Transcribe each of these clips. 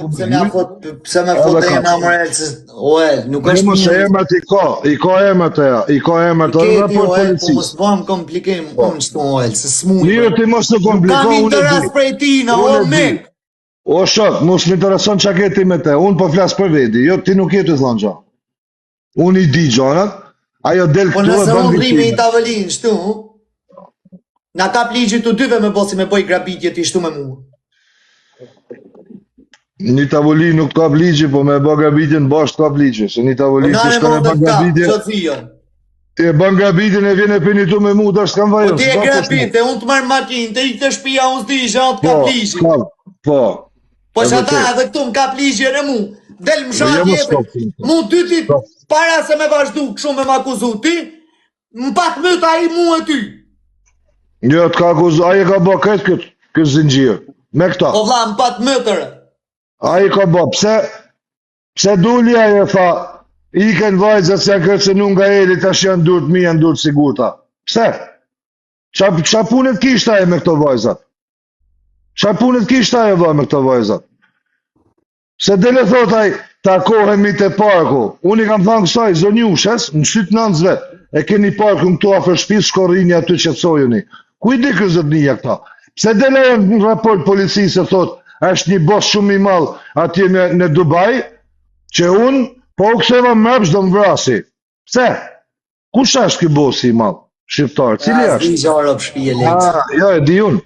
pse më fotë e namore, nuk është mos e emrat i ka emrat e ja, i ka emrat e raport policisë. Po mos bëjmë komplikim, unë çto oel, se s'mund. Mirë ti mos të komplikon, Kam interes prej ti, na o mek. O shok, mos më intereson çka ke ti me te, unë po flas për veti, jo ti nuk je të thon gjë. Unë i di gjonat, ajo del këtu e bën. Po nëse unë rrimi i tavolinë, shtu, na kap ligji të dyve me bosi me bëj grabitje ti shtu me mua. Një tavolinë nuk kap ligji, po me bë grabitjen bashkë kap ligji, se një tavolinë se shkon e bën grabitje. Ti e bën grabitjen e vjen e pinitu me mua, dash kam vajos. Po ti e grabitje, unë të marr makinë, te ikte shtëpia, unë s'di që atë kap ligji. Po. Po që ata edhe këtu më kap ligjen e mu, del më shatje, mu dyti, para se me vazhdu këshu me m'akuzu ti, më pak mëta i mu e ty. Jo, të ka akuzu, aje ka bë këtë zinxhir, me këta. Po vla, më pat mëtërë. Aje ka bë, pse duli aje tha, iken vajzat se kërcenu nga eli, tash janë durët mi, janë durët sigurta. Pse? Qa punet kishta aje me këto vajzat? Qa punet kishta aje me këto vajzat? Se dele thotaj, takohemi të parku. Unë i kam thënë kësaj, zonjushes, në sytë nëndzve, e keni parku në këtu afër shtëpisë, shkorrini aty qetësojuni. Ku i di ky zotnia këta? Pse dele në raport policisë thot, është një boss shumë i madh atje në Dubai, që unë po u ktheva mbrapsht do më vrasi. Pse? Kush është ky boss i madh? Shqiptar, cili është? Jo, e di unë.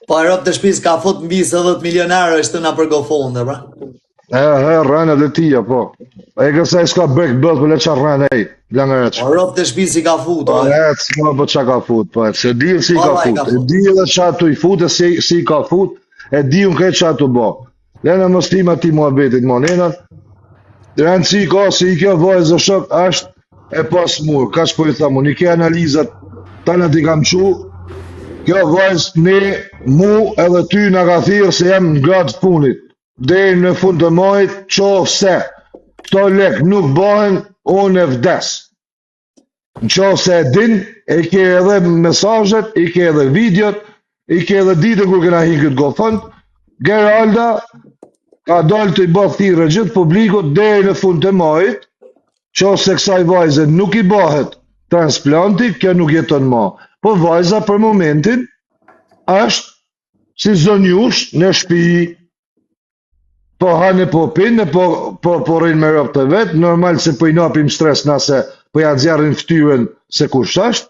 Po e rob të shtëpisë ka fut mbi 10 milionarë është na përgofonde, pra. Rënë dhe tia, po. E kësaj s'ka brek bëllë, për le qa rënë, langërëq. Po rob të shtëpisë i ka fut, po. S'ka po qa ka fut, po. Se di si i ka fut. E di edhe qa tu i fut, e si i ka fut, e di unë këtë qa tu bo. Lena më stima ti mua betit, mo. Lena, rënë si i ka, si i kjo vojzë shok, është e pas murë. Ka që po i thamu, një ke analizat, ta në ti kam qu, kjo vajzë ne, mu edhe ty në ka thirë se jam në gradë punit. Deri në fund të muajit, qoftë se këto lek nuk bëhen, unë e vdes. Në qoftë se e din, e ke edhe mesazhet, i ke edhe videot, i ke edhe ditën kur kena hinë këtë GoFund, Geralda ka dalë të i bëth thirë gjithë publikut deri në fund të muajit, qoftë se kësaj vajze nuk i bëhet transplanti, kjo nuk jeton ma. Po vajza për momentin është si zonjush në shtëpi, po hanë po pinë, po rrinë me ropë të vetë, normal se po i napim stres nëse po ja zjarrin ftyrën se kush është,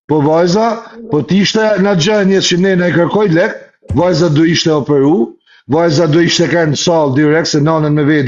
po vajza, po t'ishte në gjënje që ne i kërkoj lek, vajza do ishte operu, vajza do ishte ka në salë direkt se nanën me vedi